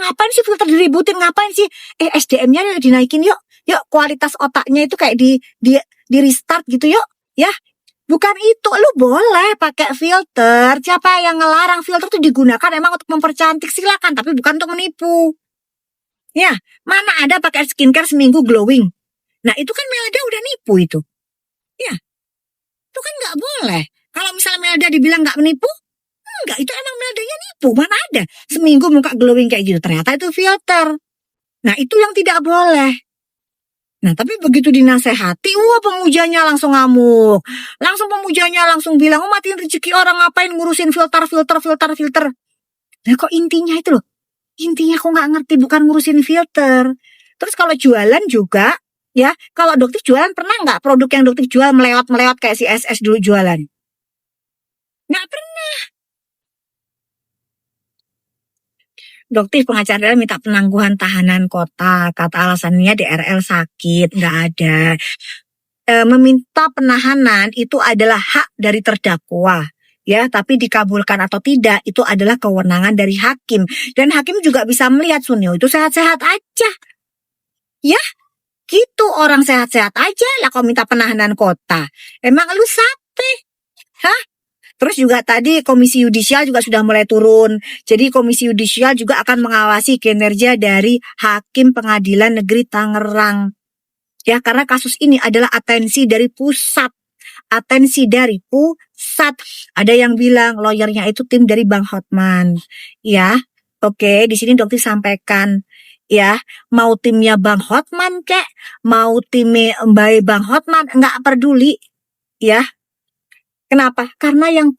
ngapain sih filter diributin, ngapain sih? SDM-nya dinaikin yuk. Yuk, kualitas otaknya itu kayak di restart gitu yuk. Ya, bukan itu. Lu boleh pakai filter. Siapa yang ngelarang? Filter tuh digunakan emang untuk mempercantik, silakan, tapi bukan untuk menipu. Ya, mana ada pakai skincare seminggu glowing. Nah, itu kan Melda udah nipu itu. Ya, itu kan nggak boleh. Kalau misalnya Melda dibilang nggak menipu, enggak, itu emang Meldanya nipu. Mana ada seminggu muka glowing kayak gitu, ternyata itu filter. Nah, itu yang tidak boleh. Nah, tapi begitu dinasehati, wah pemujanya langsung ngamuk. Langsung pemujanya langsung bilang, oh matiin rezeki orang, ngapain ngurusin filter. Nah, kok intinya itu loh. Intinya aku nggak ngerti, bukan ngurusin filter. Terus kalau jualan juga, ya, kalau Doktif jualan pernah nggak produk yang Doktif jual melewat kayak si SS dulu jualan? Nggak pernah. Doktif pengacara minta penangguhan tahanan kota, kata alasannya DRL sakit, nggak ada. Meminta penahanan itu adalah hak dari terdakwa. Ya, tapi dikabulkan atau tidak itu adalah kewenangan dari hakim, dan hakim juga bisa melihat Sunio itu sehat-sehat aja. Ya, gitu, orang sehat-sehat aja lah kau minta penahanan kota. Emang lu sape? Hah? Terus juga tadi Komisi Yudisial juga sudah mulai turun. Jadi Komisi Yudisial juga akan mengawasi kinerja dari Hakim Pengadilan Negeri Tangerang. Ya, karena kasus ini adalah atensi dari pusat. Ada yang bilang lawyernya itu tim dari Bang Hotman. Ya, oke, di sini Dokter sampaikan. Ya, mau timnya Bang Hotman kek, mau timnya Mbak Bang Hotman, nggak peduli. Ya, kenapa? Karena yang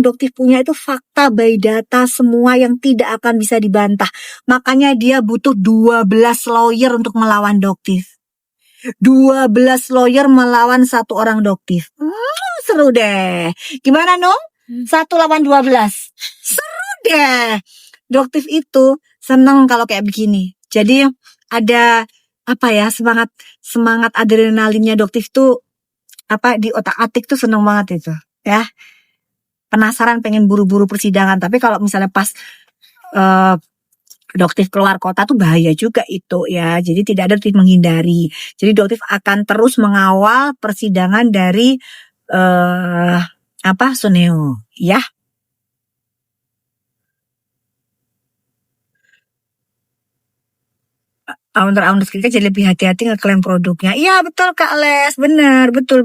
Doktif punya itu fakta by data semua yang tidak akan bisa dibantah. Makanya dia butuh 12 lawyer untuk melawan Doktif. 12 lawyer melawan satu orang Doktif. Seru deh. Gimana Nong? 1 lawan 12. Seru deh. Doktif itu seneng kalau kayak begini. Jadi ada apa ya, semangat adrenalinnya Doktif tuh di otak-atik tuh seneng banget itu, ya. Penasaran pengen buru-buru persidangan, tapi kalau misalnya pas Doktif keluar kota tuh bahaya juga itu ya. Jadi tidak ada Doktif menghindari. Jadi Doktif akan terus mengawal persidangan dari Suneo, ya. Owner kita jadi lebih hati-hati ngeklaim produknya. Iya betul Kak Les, bener, betul.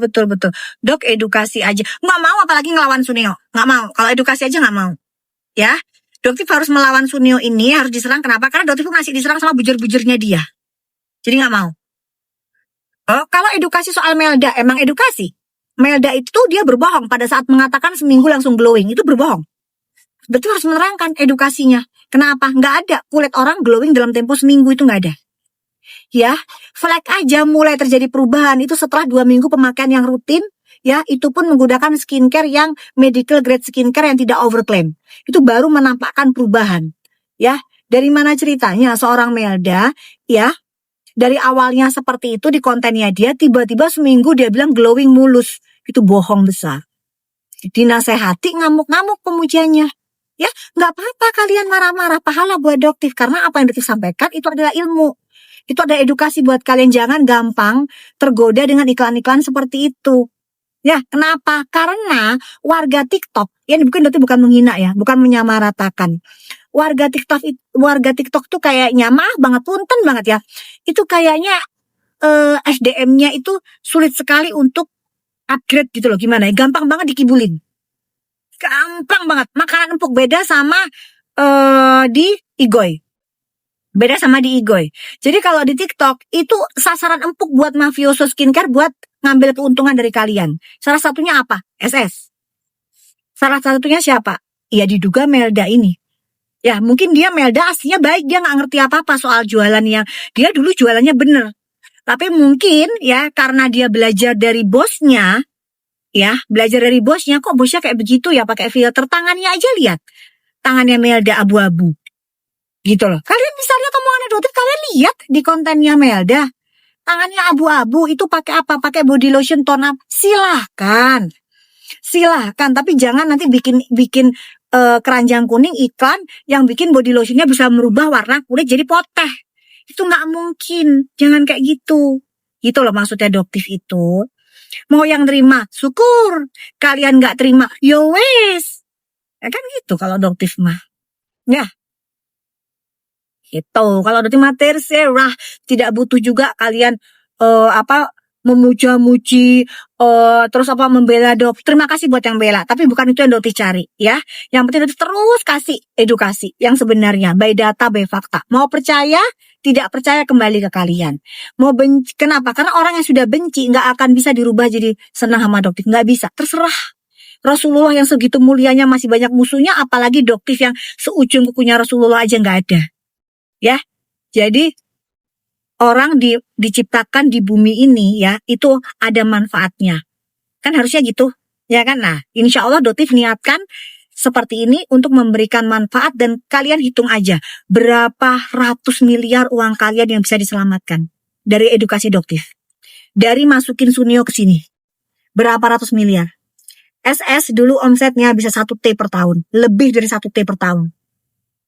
Dok edukasi aja, nggak mau apalagi ngelawan Suneo, nggak mau. Kalau edukasi aja nggak mau, ya. Doktif harus melawan Suneo ini, harus diserang. Kenapa? Karena Doktif masih diserang sama bujur-bujurnya dia, jadi nggak mau. Oh, kalau edukasi soal Melda, emang edukasi. Melda itu dia berbohong pada saat mengatakan seminggu langsung glowing, itu berbohong. Berarti harus menerangkan edukasinya. Kenapa? Nggak ada kulit orang glowing dalam tempo seminggu, itu nggak ada. Ya, flag aja mulai terjadi perubahan itu setelah 2 minggu pemakaian yang rutin, ya, itu pun menggunakan skincare yang medical grade skincare yang tidak overclaim. Itu baru menampakkan perubahan. Ya, dari mana ceritanya seorang Melda, ya, dari awalnya seperti itu di kontennya dia, tiba-tiba seminggu dia bilang glowing mulus. Itu bohong besar. Dinasehati ngamuk-ngamuk pemujanya. Ya, nggak apa-apa kalian marah-marah, pahala buat Doktif, karena apa yang Doktif sampaikan itu adalah ilmu. Itu ada edukasi buat kalian, jangan gampang tergoda dengan iklan-iklan seperti itu. Ya, kenapa? Karena warga TikTok, ya bukan menghina ya, bukan menyamaratakan. Warga TikTok tuh kayaknya maaf banget, punten banget ya. Itu kayaknya SDM-nya itu sulit sekali untuk upgrade gitu loh, gimana ya? Gampang banget dikibulin. Gampang banget. Makanan empuk beda sama di Igoy. Beda sama di Igoy. Jadi kalau di TikTok itu sasaran empuk buat mafioso skincare buat ngambil keuntungan dari kalian. Salah satunya apa? SS. Salah satunya siapa? Ya diduga Melda ini. Ya mungkin dia Melda aslinya baik, dia nggak ngerti apa-apa soal jualannya. Dia dulu jualannya bener. Tapi mungkin ya karena dia belajar dari bosnya, kok bosnya kayak begitu ya, pakai filter, tangannya aja lihat. Tangannya Melda abu-abu. Gitu loh. Kalian bisa lihat omongannya Doktif, kalian lihat di kontennya Melda. Tangannya abu-abu, itu pakai apa? Pakai body lotion tone up. Silahkan. Tapi jangan nanti bikin keranjang kuning iklan yang bikin body lotionnya bisa merubah warna kulit jadi poteh. Itu nggak mungkin. Jangan kayak gitu. Gitu loh maksudnya Doktif itu. Mau yang terima, syukur. Kalian nggak terima, yo wes. Ya kan gitu kalau Doktif mah. Ya, gitu. Kalau Doktif mah terserah. Tidak butuh juga kalian memuja-muji terus membela Doktif. Terima kasih buat yang bela, tapi bukan itu yang Doktif cari ya. Yang penting Doktif terus kasih edukasi yang sebenarnya by data by fakta. Mau percaya, tidak percaya kembali ke kalian. Mau benci, kenapa? Karena orang yang sudah benci nggak akan bisa dirubah jadi senang sama Doktif, nggak bisa. Terserah. Rasulullah yang segitu mulianya masih banyak musuhnya, apalagi Doktif yang seujung kukunya Rasulullah aja nggak ada. Ya, jadi orang diciptakan di bumi ini ya, itu ada manfaatnya. Kan harusnya gitu, ya kan? Nah, insya Allah Doktif niatkan seperti ini untuk memberikan manfaat dan kalian hitung aja berapa ratus miliar uang kalian yang bisa diselamatkan dari edukasi Doktif. Dari masukin Sunio ke sini. Berapa ratus miliar. SS dulu omsetnya bisa 1T per tahun. Lebih dari 1T per tahun.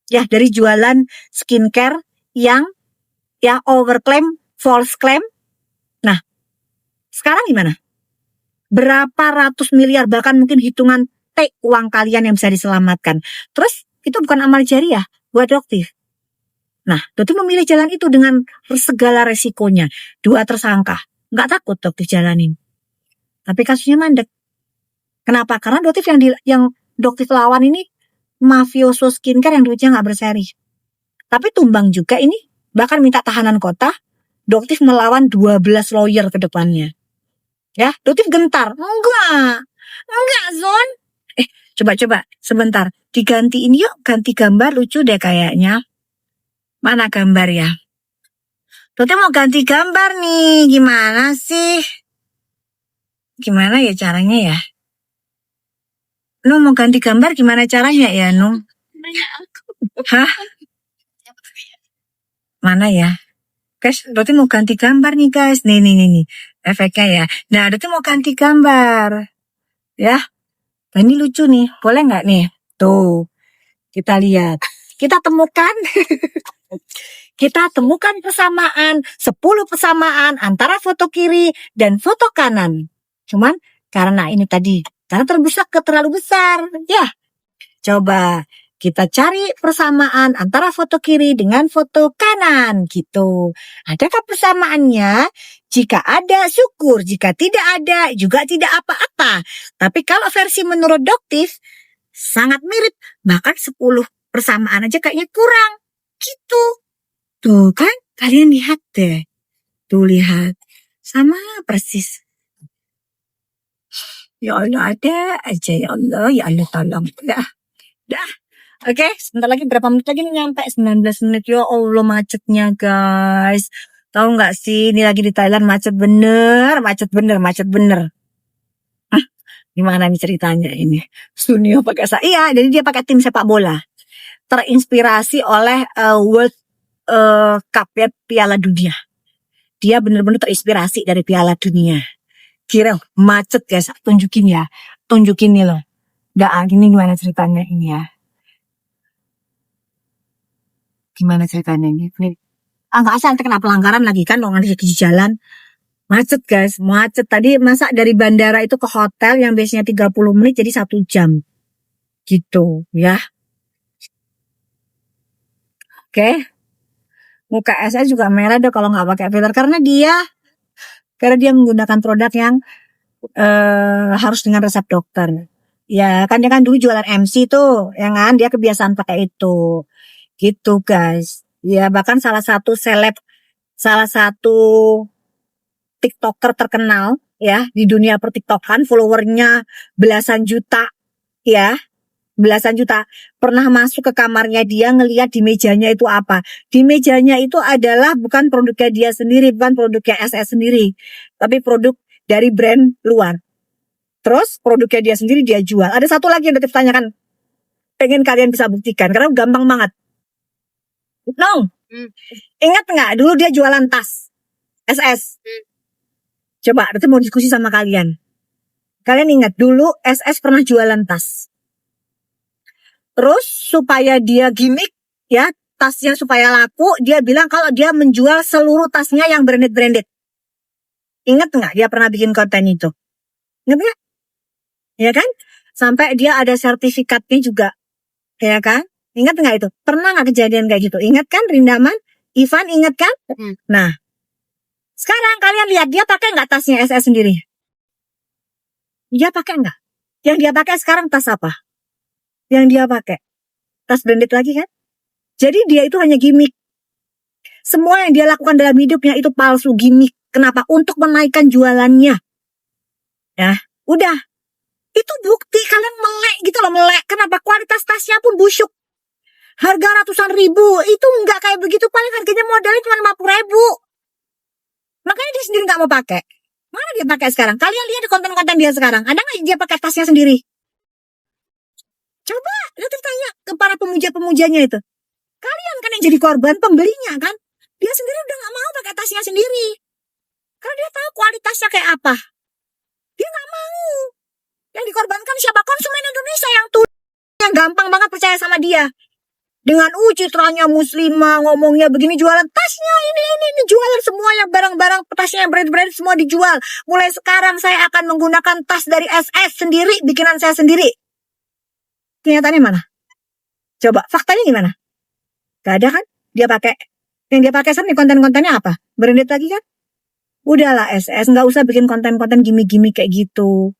Ya, dari jualan skincare yang ya overclaim, false claim. Nah, sekarang gimana? Berapa ratus miliar, bahkan mungkin hitungan T uang kalian yang bisa diselamatkan. Terus, itu bukan amal jariah buat Doktif. Nah, Doktif memilih jalan itu dengan segala resikonya. 2 tersangka. Nggak takut Doktif jalanin. Tapi kasusnya mandek. Kenapa? Karena Doktif yang Doktif lawan ini mafioso skincare yang duitnya nggak berseri. Tapi tumbang juga ini, bahkan minta tahanan kota. Doktif melawan 12 lawyer ke depannya. Ya, Doktif gentar. Enggak Zon. Coba sebentar, digantiin yuk, ganti gambar lucu deh kayaknya. Mana gambar ya? Doktif mau ganti gambar nih, gimana sih? Gimana ya caranya ya? Nung mau ganti gambar gimana caranya ya, Nung? Hah? Mana ya? Guys, Doktif mau ganti gambar nih guys. Nih. Efeknya ya. Nah, Doktif mau ganti gambar. Ya. Nah, ini lucu nih. Boleh nggak nih? Tuh. Kita lihat. Kita temukan. Kita temukan persamaan. 10 persamaan antara foto kiri dan foto kanan. Cuman karena ini tadi. Karena terlalu besar. Ya. Coba. Kita cari persamaan antara foto kiri dengan foto kanan gitu. Adakah persamaannya? Jika ada, syukur. Jika tidak ada, juga tidak apa-apa. Tapi kalau versi menurut Doktif, sangat mirip. Bahkan 10 persamaan aja kayaknya kurang. Gitu. Tuh kan, kalian lihat deh. Tuh lihat. Sama persis. Ya Allah, ada aja ya Allah. Ya Allah, tolong. Dah. Oke, sebentar lagi, berapa menit lagi nih nyampe? 19 menit. Ya Allah, macetnya guys. Tahu nggak sih, ini lagi di Thailand macet bener. Gimana nih ceritanya ini? Sunio pakai iya, jadi dia pakai tim sepak bola. Terinspirasi oleh World Cup ya, Piala Dunia. Dia bener-bener terinspirasi dari Piala Dunia. Kira macet guys, tunjukin nih loh. Gini gimana ceritanya ini ya? Gimana ceritanya ini? Nggak asal kena pelanggaran lagi kan, orang di jalan. Macet guys, macet. Tadi masa dari bandara itu ke hotel yang biasanya 30 menit jadi 1 jam. Gitu ya. Oke. Muka SS juga merah deh kalau nggak pakai filter. Karena dia menggunakan produk yang harus dengan resep dokter. Ya kan dia kan dulu jualan MC tuh, ya kan dia kebiasaan pakai itu. Gitu guys. Ya bahkan salah satu TikToker terkenal ya di dunia pertiktokan, followernya belasan juta ya. Belasan juta. Pernah masuk ke kamarnya dia ngelihat di mejanya itu apa. Di mejanya itu adalah bukan produknya dia sendiri, bukan produknya SS sendiri, tapi produk dari brand luar. Terus produknya dia sendiri dia jual. Ada satu lagi yang Doktif tanyakan, pengen kalian bisa buktikan karena gampang banget. Nong, ingat nggak dulu dia jualan tas SS? Coba Doktif mau diskusi sama kalian. Kalian ingat dulu SS pernah jualan tas? Terus supaya dia gimmick ya, tasnya supaya laku, dia bilang kalau dia menjual seluruh tasnya yang branded. Ingat nggak dia pernah bikin konten itu? Ingat nggak? Ya kan? Sampai dia ada sertifikatnya juga. Ya kan? Ingat nggak itu? Pernah nggak kejadian kayak gitu? Ingat kan Rindaman? Ivan ingat kan? Nah, sekarang kalian lihat dia pakai nggak tasnya SS sendiri? Dia pakai nggak? Yang dia pakai sekarang tas apa? Yang dia pakai tas branded lagi kan? Jadi dia itu hanya gimmick. Semua yang dia lakukan dalam hidupnya itu palsu, gimmick. Kenapa? Untuk menaikkan jualannya. Ya, udah. Itu bukti kalian melek gitu loh, melek. Kenapa? Kualitas tasnya pun busuk. Harga ratusan ribu, itu nggak kayak begitu. Paling harganya modalnya cuma 50.000. Makanya dia sendiri nggak mau pakai. Mana dia pakai sekarang? Kalian lihat di konten-konten dia sekarang. Ada nggak dia pakai tasnya sendiri? Coba nanti tanya ke para pemuja-pemujanya itu. Kalian kan yang jadi korban pembelinya kan? Dia sendiri udah nggak mau pakai tasnya sendiri. Karena dia tahu kualitasnya kayak apa. Dia nggak mau. Yang dikorbankan siapa? Konsumen Indonesia yang gampang banget percaya sama dia. Dengan citranya muslimah, ngomongnya begini, jualan tasnya ini jualan semuanya, barang-barang tasnya yang brand semua dijual. Mulai sekarang saya akan menggunakan tas dari SS sendiri, bikinan saya sendiri. Kenyataannya mana? Coba faktanya gimana? Gak ada kan? Dia pakai. Yang dia pakai sekarang konten-kontennya apa? Branded lagi kan? Udahlah SS, nggak usah bikin konten-konten gimmick-gimmick kayak gitu.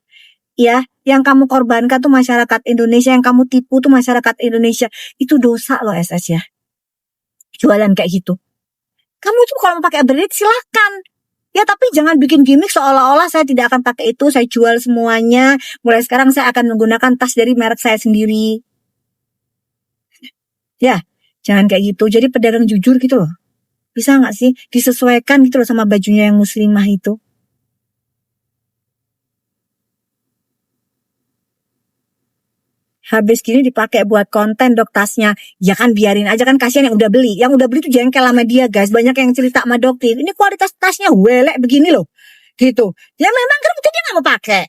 Ya, yang kamu korbankan tuh masyarakat Indonesia, yang kamu tipu tuh masyarakat Indonesia. Itu dosa loh SS ya. Jualan kayak gitu. Kamu tuh kalau mau pakai branded silakan. Ya tapi jangan bikin gimmick seolah-olah saya tidak akan pakai itu, saya jual semuanya. Mulai sekarang saya akan menggunakan tas dari merek saya sendiri. Ya, jangan kayak gitu. Jadi pedagang jujur gitu loh. Bisa nggak sih disesuaikan gitu loh sama bajunya yang muslimah itu? Habis gini dipakai buat konten dok tasnya. Ya kan biarin aja kan, kasihan yang udah beli. Yang udah beli tuh jengkel sama dia guys. Banyak yang cerita sama dokter. Ini kualitas tasnya welek begini loh. Gitu. Ya memang kan dia nggak mau pakai.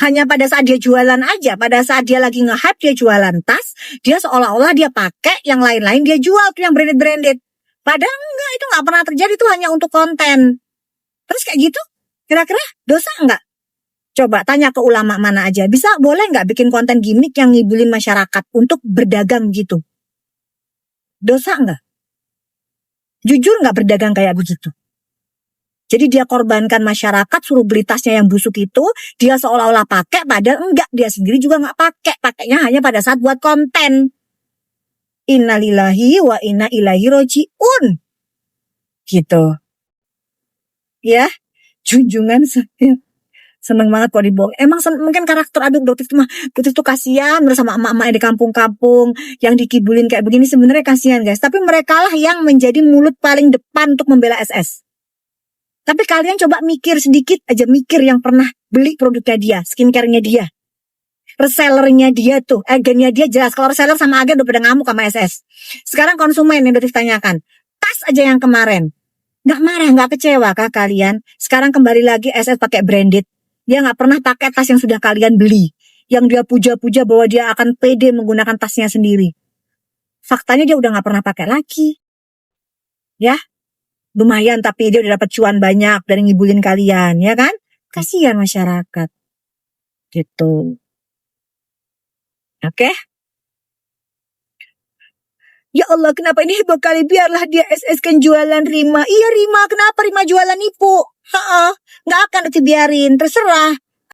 Hanya pada saat dia jualan aja. Pada saat dia lagi nge-hype dia jualan tas. Dia seolah-olah dia pakai. Yang lain-lain dia jual tuh yang branded. Padahal enggak. Itu nggak pernah terjadi. Itu hanya untuk konten. Terus kayak gitu. Kira-kira dosa enggak? Coba tanya ke ulama mana aja. Boleh nggak bikin konten gimmick yang ngibulin masyarakat untuk berdagang gitu? Dosa nggak? Jujur nggak berdagang kayak begitu? Jadi dia korbankan masyarakat, suruh beli tasnya yang busuk itu, dia seolah-olah pakai, padahal enggak. Dia sendiri juga nggak pakai. Pakainya hanya pada saat buat konten. Innalillahi wa inna ilaihi roji'un. Gitu. Ya, junjungan saya. Seneng banget kok dibohong. Emang mungkin karakter aduh dokter itu kasihan bersama emak-emak di kampung-kampung yang dikibulin kayak begini, sebenarnya kasihan guys. Tapi mereka lah yang menjadi mulut paling depan untuk membela SS. Tapi kalian coba mikir sedikit aja, mikir yang pernah beli produknya dia, skincare-nya dia, resellernya dia tuh, agennya dia jelas. Kalau reseller sama agen udah pada ngamuk sama SS. Sekarang konsumen yang udah ditanyakan, tas aja yang kemarin, nggak marah, nggak kecewa kah kalian? Sekarang kembali lagi SS pakai branded. Dia nggak pernah pakai tas yang sudah kalian beli. Yang dia puja-puja bahwa dia akan pede menggunakan tasnya sendiri. Faktanya dia udah nggak pernah pakai lagi. Ya, lumayan tapi dia udah dapat cuan banyak dari ngibulin kalian, ya kan? Kasihan masyarakat. Gitu. Oke? Ya Allah, kenapa ini heboh kali? Biarlah dia SS kan jualan Rima. Iya Rima, kenapa Rima jualan nipu? Nggak akan dibiarin, terserah.